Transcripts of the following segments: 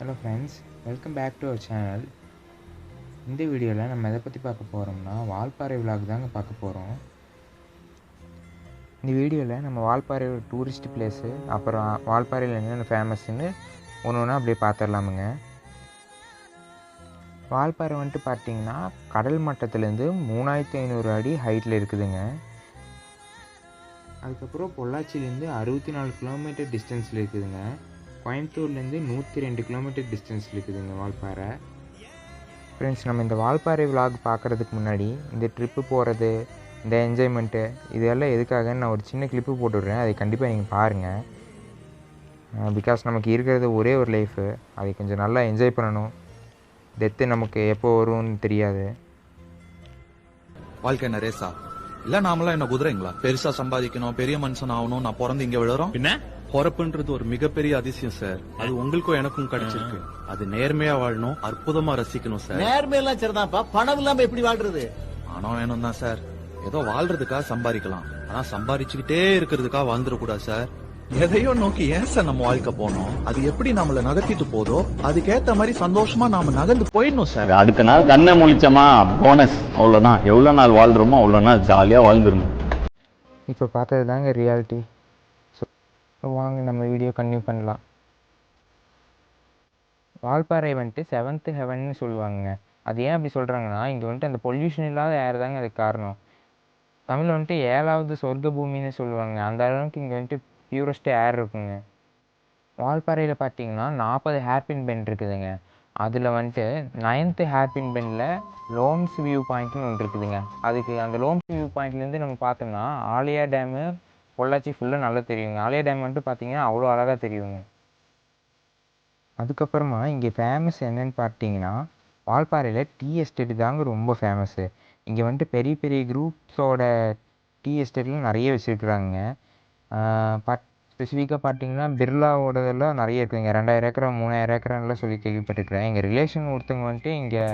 Hello friends, welcome back to our channel. இந்த வீடியோவில் நம்ம எதை பற்றி பார்க்க போகிறோம்னா வால்பாறை விலாக் தாங்க பார்க்க போகிறோம். இந்த வீடியோவில் நம்ம வால்பாறை ஒரு டூரிஸ்ட் பிளேஸு, அப்புறம் வால்பாறையில் என்னென்ன ஃபேமஸ்ன்னு ஒன்று ஒன்றா அப்படியே பார்த்துடலாமுங்க. வால்பாறை வந்துட்டு பார்த்திங்கன்னா கடல் மட்டத்துலேருந்து 3500 அடி ஹைட்டில் இருக்குதுங்க. அதுக்கப்புறம் பொள்ளாச்சியிலேருந்து 64 கிலோமீட்டர் டிஸ்டன்ஸில் இருக்குதுங்க. கோயம்புத்தூர்லேருந்து 102 கிலோமீட்டர் டிஸ்டன்ஸில் இருக்குதுங்க வால்பாறை. ஃப்ரெண்ட்ஸ், நம்ம இந்த வால்பாறை விலாக் பார்க்குறதுக்கு முன்னாடி இந்த ட்ரிப்பு போகிறது, இந்த என்ஜாய்மெண்ட்டு இதெல்லாம் எதுக்காகன்னு நான் ஒரு சின்ன கிளிப்பு போட்டுவிட்றேன். அதை கண்டிப்பாக நீங்கள் பாருங்கள். பிகாஸ் நமக்கு இருக்கிறது ஒரே ஒரு லைஃபு, அதை கொஞ்சம் நல்லா என்ஜாய் பண்ணணும். டெத்து நமக்கு எப்போ வரும்னு தெரியாது. வாழ்க்கை என்ன ரேஸா? இல்ல நாமெல்லாம் என்ன குதிரைங்களா? பெருசா சம்பாதிக்கணும், பெரிய மனுஷன் ஆகணும், நான் பிறந்து இங்க விழுறோம். என்ன பொறப்புன்றது ஒரு மிகப்பெரிய அதிசயம் சார். அது உங்களுக்கும் எனக்கும் கிடைச்சிருக்கு. அது நேர்மையா வாழணும், அற்புதமா ரசிக்கணும் சார். நேர்மையெல்லாம் சரிதான்ப்பா, பணம் இல்லாம எப்படி வாழ்றது? பணம் வேணும் தான் சார். ஏதோ வாழ்றதுக்காக சம்பாதிக்கலாம், ஆனா சம்பாதிச்சுக்கிட்டே இருக்கிறதுக்காக வாழ்ந்துடக்கூடாது சார். எதையோ நோக்கி ஏன் சார் நம்ம வாழ்க்கை போனோம்? அது எப்படி நம்மள நகர்த்திட்டு போதோ அதுக்கேத்த மாதிரி சந்தோஷமா நாம நகர்ந்து போயிடணும் சார். அடுத்த நாள் கண்ணை முழிச்சோமா போனஸ், அவ்வளோதான். எவ்வளோ நாள் வாழ்றோமோ அவ்வளோ நாள் ஜாலியாக வாழ்ந்துருணும். இப்போ பார்த்தது தாங்க ரியாலிட்டி. ஸோ வாங்க நம்ம வீடியோ கன்டினியூ பண்ணலாம். வால்பாறை வந்துட்டு 7th ஹெவன்னு சொல்லுவாங்க. அது ஏன் அப்படி சொல்கிறாங்கன்னா, இங்கே வந்துட்டு அந்த பொல்யூஷன் இல்லாத ஏர் தாங்க அதுக்கு காரணம். தமிழ் வந்துட்டு 7வது சொர்க்க பூமின்னு சொல்லுவாங்க. அந்த அளவுக்கு இங்கே வந்துட்டு பியூரஸ்ட் ஏர் இருக்குங்க. வால்பாறையில் பார்த்தீங்கன்னா 40 ஹேர்பின் பெண்ட் இருக்குதுங்க. அதில் வந்துட்டு 9th ஹேர்பின் பெண்டில் லோம்ஸ் வியூ பாயிண்ட்னு ஒன்று இருக்குதுங்க. அதுக்கு அந்த லோம்ஸ் வியூ பாயிண்ட்லேருந்து நம்ம பார்த்தோம்னா ஆலியா டேமு, பொள்ளாச்சி ஃபுல்லாக நல்லா தெரியுங்க. ஆலியா டேம் வந்துட்டு பார்த்தீங்கன்னா அவ்வளோ அழகாக தெரியுங்க. அதுக்கப்புறமா இங்கே ஃபேமஸ் என்னென்னு பார்த்தீங்கன்னா, வால்பாறையில் டீ எஸ்டேட்டு தாங்க ரொம்ப ஃபேமஸ்ஸு. இங்கே வந்துட்டு பெரிய பெரிய குரூப்ஸோட டீ எஸ்டேட்லாம் நிறைய வச்சுருக்குறாங்க. ஸ்பெசிஃபிக்காக பார்த்தீங்கன்னா பிர்லாவோடதெல்லாம் நிறைய இருக்குதுங்க. 2000 ஏக்கரா 3000 ஏக்கரான்லாம் சொல்லி கேள்விப்பட்டிருக்கிறேன். எங்கள் ரிலேஷன் ஒருத்தவங்க வந்துட்டு இங்கே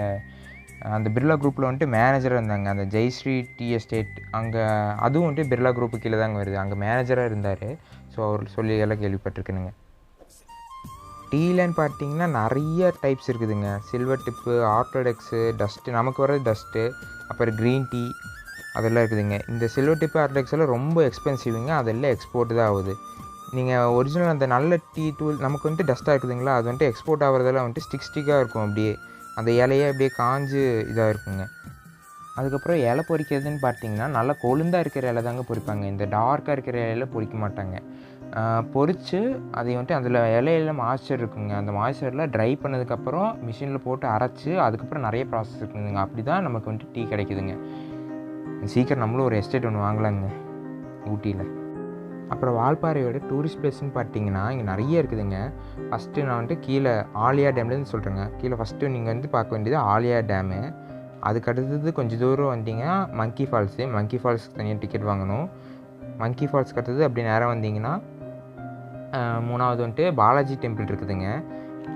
அந்த பிர்லா குரூப்பில் வந்துட்டு மேனேஜராக இருந்தாங்க. அந்த ஜெய்ஸ்ரீ டீ எஸ்டேட் அங்கே, அதுவும் வந்துட்டு பிர்லா குரூப்பு கீழே தாங்க வருது. அங்கே மேனேஜராக இருந்தார். ஸோ அவர் சொல்லி எல்லாம் கேள்விப்பட்டிருக்கேனுங்க. டீலன்னு பார்த்தீங்கன்னா நிறைய டைப்ஸ் இருக்குதுங்க. சில்வர் டிப்பு, ஆர்த்தோடெக்ஸு, டஸ்ட்டு, நமக்கு வர்றது டஸ்ட்டு, அப்புறம் க்ரீன் டீ அதெல்லாம் இருக்குதுங்க. இந்த சில்வர் டிப்பு, ஆர்த்தோடெக்ஸ் எல்லாம் ரொம்ப எக்ஸ்பென்சிவ்ங்க. அதெல்லாம் எக்ஸ்போர்ட் தான் ஆகுது. நீங்கள் ஒரிஜினல் அந்த நல்ல டீ தூள் நமக்கு வந்துட்டு டஸ்ட்டாக இருக்குதுங்களா, அது வந்துட்டு எக்ஸ்போர்ட் ஆகிறதெல்லாம் வந்துட்டு ஸ்டிக்காக இருக்கும். அப்படியே அந்த இலையே அப்படியே காஞ்சு இதாக இருக்குங்க. அதுக்கப்புறம் இலை பொறிக்கிறதுன்னு பார்த்தீங்கன்னா நல்லா கொழுந்தாக இருக்கிற இலை தாங்க பொறிப்பாங்க. இந்த டார்க்காக இருக்கிற இலையில பொறிக்க மாட்டாங்க. பொறித்து அதை வந்துட்டு அதில் இலையில மாய்ச்சர் இருக்குங்க. அந்த மாய்ச்சரில் ட்ரை பண்ணதுக்கப்புறம் மிஷினில் போட்டு அரைச்சி அதுக்கப்புறம் நிறைய ப்ராசஸ் இருக்குதுங்க. அப்படி தான் நமக்கு வந்துட்டு டீ கிடைக்குதுங்க. சீக்கிரம் நம்மளும் ஒரு எஸ்டேட் ஒன்று வாங்கலாங்க ஊட்டியில். அப்புறம் வால்பாறையோட டூரிஸ்ட் பிளேஸ்ன்னு பார்த்தீங்கன்னா இங்கே நிறைய இருக்குதுங்க. ஃபஸ்ட்டு நான் வந்துட்டு கீழே ஆலியா டேம்லேருந்து சொல்கிறேங்க. கீழே ஃபஸ்ட்டு நீங்கள் வந்து பார்க்க வேண்டியது ஆலியா டேமு. அதுக்கு அடுத்தது கொஞ்சம் தூரம் வந்தீங்கன்னா மங்கி ஃபால்ஸு. மங்கி ஃபால்ஸுக்கு தனியாக டிக்கெட் வாங்கணும். மங்கி ஃபால்ஸ்க்கு அடுத்தது அப்படி நேரம் வந்தீங்கன்னா 3வது வந்துட்டு பாலாஜி டெம்பிள் இருக்குதுங்க.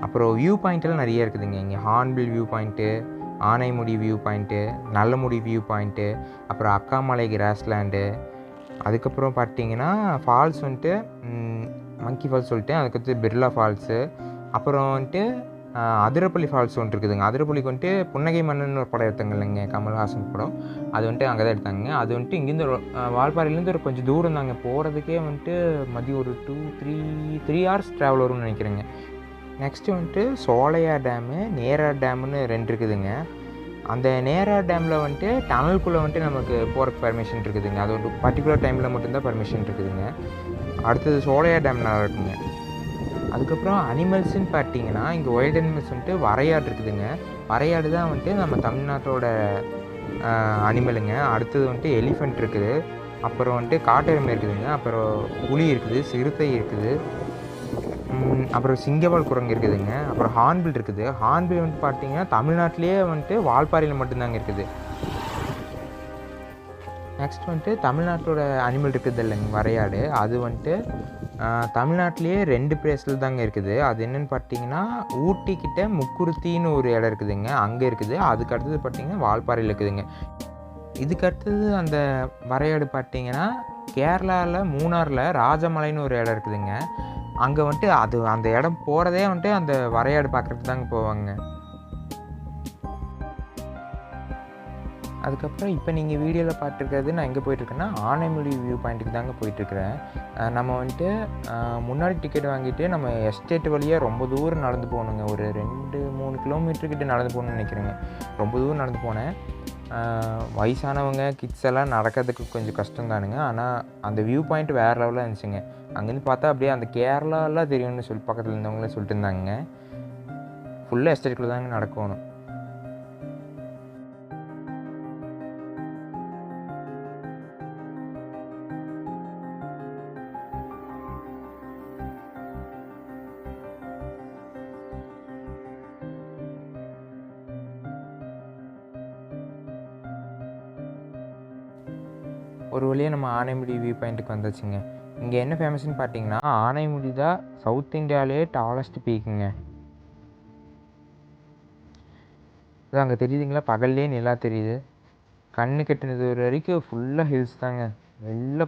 அப்புறம் வியூ பாயிண்ட்டெல்லாம் நிறைய இருக்குதுங்க. இங்கே hornbill view point, Anamudi view point, Nallamudi view point, அப்புறம் அக்காமலை கிராஸ்லேண்டு. அதுக்கப்புறம் பார்த்தீங்கன்னா ஃபால்ஸ் வந்துட்டு மங்கி ஃபால்ஸ் சொல்லிட்டேன். அதுக்கடுத்து பிர்லா ஃபால்ஸு. அப்புறம் வந்துட்டு அதிரப்பள்ளி ஃபால்ஸ் ஒன்று இருக்குதுங்க. அதிரப்பள்ளிக்கு வந்துட்டு புன்னகை மன்னன் ஒரு படம் எடுத்தாங்க இல்லைங்க, கமல்ஹாசன் படம். அது வந்துட்டு அங்கே தான் எடுத்தாங்க. அது வந்துட்டு இங்கேருந்து வால்பாறையிலேருந்து ஒரு கொஞ்சம் தூரம் தாங்க. போகிறதுக்கே வந்துட்டு மதியம் ஒரு 3 ஹவர்ஸ் ட்ராவல் வரும்னு நினைக்கிறேங்க. நெக்ஸ்ட்டு வந்துட்டு சோலையா டேமு, நேரா டேமுன்னு 2 இருக்குதுங்க. அந்த நேரா டேமில் வந்துட்டு டனலுக்குள்ளே வந்துட்டு நமக்கு போகிறக்கு பர்மிஷன் இருக்குதுங்க. அது ஒரு பர்டிகுலர் டைமில் மட்டும்தான் பர்மிஷன் இருக்குதுங்க. அடுத்தது சோலையா டேம் நல்லா இருக்குங்க. அதுக்கப்புறம் அனிமல்ஸ்ன்னு பார்த்தீங்கன்னா இங்கே வைல்ட் அனிமல்ஸ் வந்துட்டு வரையாடு இருக்குதுங்க. வரையாடு தான் வந்துட்டு நம்ம தமிழ்நாட்டோட அனிமலுங்க. அடுத்தது வந்துட்டு எலிஃபெண்ட் இருக்குது. அப்புறம் வந்துட்டு காட்டெருமை இருக்குதுங்க. அப்புறம் புலி இருக்குது, சிறுத்தை இருக்குது, அப்புறம் சிங்கவால் குரங்கு இருக்குதுங்க. அப்புறம் ஹார்ன்பில் இருக்குது. ஹார்ன்பில் வந்துட்டு பார்த்தீங்கன்னா தமிழ்நாட்டிலே வந்துட்டு வால்பாறையில் மட்டும்தாங்க இருக்குது. நெக்ஸ்ட் வந்துட்டு தமிழ்நாட்டோட அனிமல் இருக்குது இல்லைங்க வரையாடு. அது வந்துட்டு தமிழ்நாட்டிலேயே 2 பிளேஸில் தாங்க இருக்குது. அது என்னென்னு பார்த்தீங்கன்னா ஊட்டிக்கிட்ட முக்குருத்தின்னு ஒரு இடம் இருக்குதுங்க, அங்கே இருக்குது. அதுக்கு அடுத்தது பார்த்தீங்கன்னா வால்பாறையில் இருக்குதுங்க. இதுக்கு அடுத்தது அந்த வரையாடு பார்த்தீங்கன்னா கேரளாவில் மூணாரில் ராஜமலைன்னு ஒரு இடம் இருக்குதுங்க. அங்கே வந்துட்டு அது அந்த இடம் போகிறதே வந்துட்டு அந்த வரையாடு பார்க்குறதுக்கு தாங்க போவாங்க. அதுக்கப்புறம் இப்போ நீங்கள் வீடியோவில் பார்த்துருக்கிறது நான் எங்கே போயிட்டுருக்கேன்னா ஆனைமொழி வியூ பாயிண்ட்டுக்கு தாங்க போயிட்டுருக்கிறேன். நம்ம வந்துட்டு முன்னாடி டிக்கெட் வாங்கிட்டு நம்ம எஸ்டேட் வழியாக ரொம்ப தூரம் நடந்து போகணுங்க. ஒரு 2-3 கிலோமீட்டர்கிட்ட நடந்து போகணுன்னு நினைக்கிறேங்க. ரொம்ப தூரம் நடந்து போனேன். வயசானவங்க கிட்ஸ் எல்லாம் நடக்கிறதுக்கு கொஞ்சம் கஷ்டம் தானுங்க. ஆனால் அந்த வியூ பாயிண்ட் வேறு லெவலில் இருந்துச்சுங்க. அங்கேருந்து பார்த்தா அப்படியே அந்த கேரளாலாம் தெரியும்னு சொல்லி பக்கத்தில் இருந்தவங்களே சொல்லிட்டு இருந்தாங்க. ஃபுல்லாக எஸ்டேட்டுக்குள்ளே தாங்க நடக்கணும். ஒரு வழியாக நம்ம ஆனைமொழி வியூ பாயிண்ட்டுக்கு வந்தாச்சுங்க. இங்கே என்ன ஃபேமஸ்ன்னு பார்த்தீங்கன்னா ஆனைமொழி தான் சவுத் இந்தியாவிலே டாலஸ்ட் பீக்குங்க. இது அங்கே தெரியுதுங்களா, பகல்லே நிலா தெரியுது. கண்ணு கெட்டினது ஒரு வரைக்கும் ஃபுல்லாக ஹில்ஸ் தாங்க. நல்ல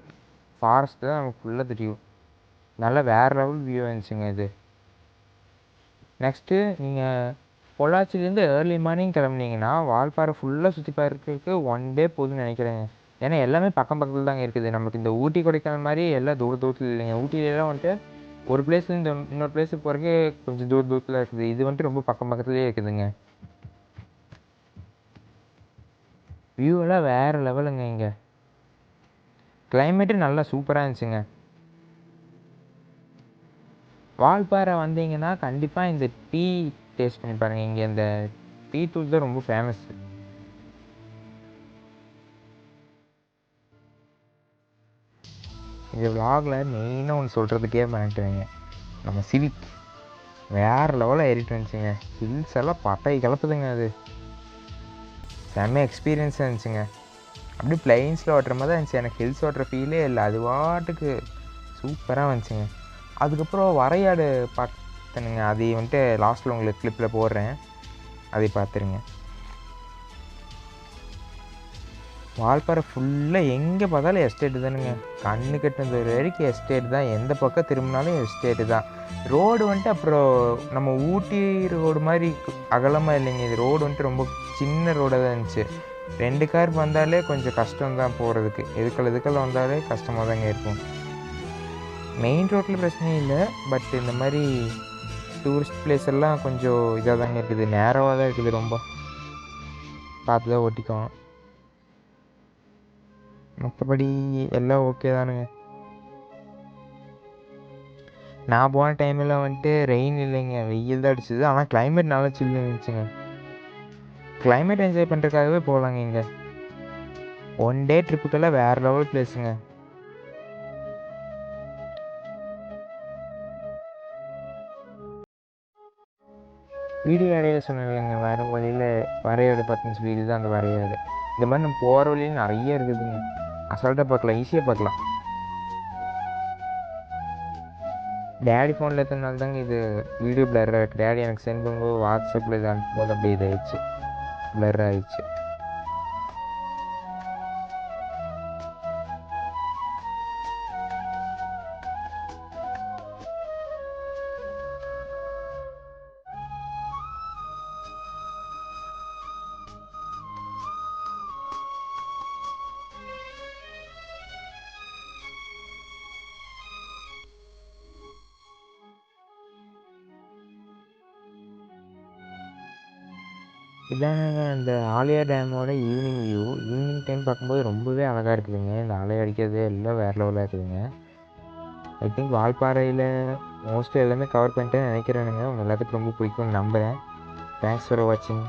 ஃபாரஸ்ட்டு தான் நமக்கு ஃபுல்லாக தெரியும். நல்லா வேறு லெவல் வியூ இருந்துச்சுங்க இது. நெக்ஸ்ட்டு நீங்கள் பொள்ளாச்சிலேருந்து ஏர்லி மார்னிங் கிளம்புனீங்கன்னா வால்பாறை ஃபுல்லாக சுற்றி பார்க்கறதுக்கு 1 டே போதுன்னு நினைக்கிறேங்க. ஏன்னா எல்லாமே பக்கம் பக்கத்தில் தாங்க இருக்குது. நமக்கு இந்த ஊட்டி கொடைக்கானல் மாதிரி எல்லாம் தூரத்தில் இல்லைங்க. ஊட்டியிலலாம் வந்துட்டு ஒரு பிளேஸ்லேருந்து இன்னொரு பிளேஸுக்கு போகிறக்கே கொஞ்சம் தூரத்தில் இருக்குது. இது வந்துட்டு ரொம்ப பக்கம் பக்கத்துலேயே இருக்குதுங்க. வியூவெல்லாம் வேறு லெவலுங்க. இங்கே கிளைமேட்டு நல்லா சூப்பராக இருந்துச்சுங்க. வால்பாறை வந்தீங்கன்னா கண்டிப்பாக இந்த டீ டேஸ்ட் பண்ணி பாருங்கள். இங்கே இந்த டீ தூள் தான் ரொம்ப ஃபேமஸ். இந்த விலாகில் மெயினாக ஒன்று சொல்கிறதுக்கே பண்ணிட்டுவேங்க. நம்ம சிவிக் வேறு லெவலில் ஏறிட்டு வந்துச்சுங்க. ஹில்ஸ் எல்லாம் பட்டை கலப்புதுங்க. அது செம்ம எக்ஸ்பீரியன்ஸாக இருந்துச்சுங்க. அப்படியே பிளைன்ஸில் ஓட்டுற மாதிரி தான் இருந்துச்சு. எனக்கு ஹில்ஸ் ஓட்டுற ஃபீலே இல்லை. அது பாட்டுக்கு சூப்பராக வந்துச்சுங்க. அதுக்கப்புறம் வரையாடு பார்த்தனுங்க. அதை வந்துட்டு லாஸ்ட்டில் உங்களுக்கு கிளிப்பில் போடுறேன், அதை பார்த்துருங்க. வால்பாறை ஃபுல்லாக எங்கே பார்த்தாலும் எஸ்டேட்டு தானுங்க. கண்ணு கட்டினது ஒரு வரைக்கும் எஸ்டேட் தான். எந்த பக்கம் திரும்பினாலும் எஸ்டேட்டு தான். ரோடு வந்துட்டு அப்புறம் நம்ம ஊட்டி ரோடு மாதிரி அகலமாக இல்லைங்க. இது ரோடு வந்துட்டு ரொம்ப சின்ன ரோடாக தான் இருந்துச்சு. 2 கார் வந்தாலே கொஞ்சம் கஷ்டம் தான் போகிறதுக்கு. எதுக்கெல்லாம் வந்தாலே கஷ்டமாக தாங்க இருக்கும். மெயின் ரோட்டில் பிரச்சனை இல்லை. பட் இந்த மாதிரி டூரிஸ்ட் பிளேஸ் எல்லாம் கொஞ்சம் இதாக தாங்க இருக்குது. நேரவாக தான் இருக்குது. ரொம்ப பார்த்து தான் ஓட்டிக்குவோம். மற்றபடி எல்லாம் ஓகே தானுங்க. நான் போன டைமில் வந்துட்டு ரெயின் இல்லைங்க, வெயில் தான் அடிச்சுது. ஆனால் கிளைமேட் நல்லா சில்லு இருந்துச்சுங்க. கிளைமேட் என்ஜாய் பண்ணுறதுக்காகவே போகலாங்க. இங்கே 1 டே ட்ரிப்புக்கெல்லாம் வேறு லெவல் பிளேஸுங்க. வீடியோ இடையில சொன்னாங்க வேறு வழியில் வரையாடு 10 நிமிஷம் வீடு தான் அந்த வரையாடு. இந்த மாதிரி நம்ம போகிற வழியில் நிறைய இருக்குதுங்க. அசால்ட்டாக பார்க்கலாம், ஈஸியாக பார்க்கலாம். டேடி ஃபோனில் எத்தனால தாங்க இது வீடியோ பிளர் ஆகிருக்கு. டேடி எனக்கு சென்ட் பண்ணும்போது வாட்ஸ்அப்பில் இது அனுப்பும்போது அப்படியே இதாகிடுச்சு, பிளர் ஆகிடுச்சு. இதாங்க இந்த ஆலியா டேமோட ஈவினிங் வியூ. ஈவினிங் டைம் பார்க்கும்போது ரொம்பவே அழகாக இருக்குதுங்க. இந்த அலை அடிக்கிறது எல்லாம் வேறு லெவலாக இருக்குதுங்க. ஐ திங்க் வால்பாறையில் மோஸ்ட்லி எல்லாமே கவர் பண்ணிட்டேன்னு நினைக்கிறேனுங்க. உங்கள் எல்லாத்துக்கும் ரொம்ப பிடிக்கும்னு நம்புகிறேன். தேங்க்ஸ் ஃபார் வாட்சிங்.